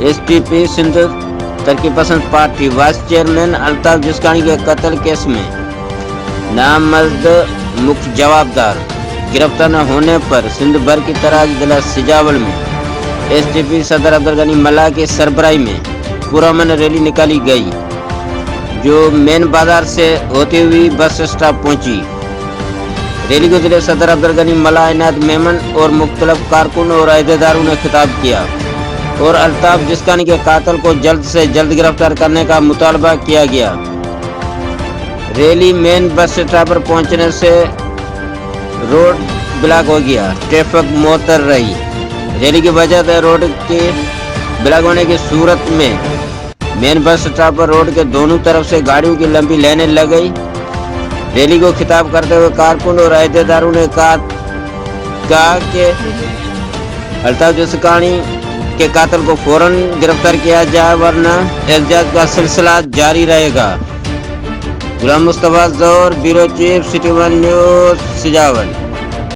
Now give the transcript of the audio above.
S T P Sindh ترقی پسند party vice chairman Altaf Jaskani کے قتل کیس میں نامزد مکھ جوابدار گرفتار نہ ہونے پر سندھ بھر کی طرح ضلع سجاول میں ایس ٹی پی صدر عبدالغنی ملا کی سربراہی میں پرامن ریلی نکالی گئی جو مین بازار سے ہوتی ہوئی بس اسٹاپ پہنچی۔ ریلی کو ضلع صدر عبدالغنی ملا عنایت میمن اور مختلف کارکن اور عہدیداروں نے خطاب کیا اور الطاف جسکانی کے قاتل کو جلد سے جلد گرفتار کرنے کا مطالبہ کیا گیا۔ ریلی مین بس اسٹاپ پر پہنچنے سے روڈ بلاک ہو گیا، ٹریفک معطل رہی۔ ریلی کی وجہ سے روڈ کے بلاک ہونے کی صورت میں مین بس اسٹاپ پر روڈ کے دونوں طرف سے گاڑیوں کی لمبی لائنیں لگ گئی۔ ریلی کو خطاب کرتے ہوئے کارکن اور عہدیداروں نے کہا کہ الطاف جسکانی کے قاتل کو فوراً گرفتار کیا جائے ورنہ احتجاج کا سلسلہ جاری رہے گا۔ غلام مصطفیٰ ظہور، bureau chief, city one news, Sajawal.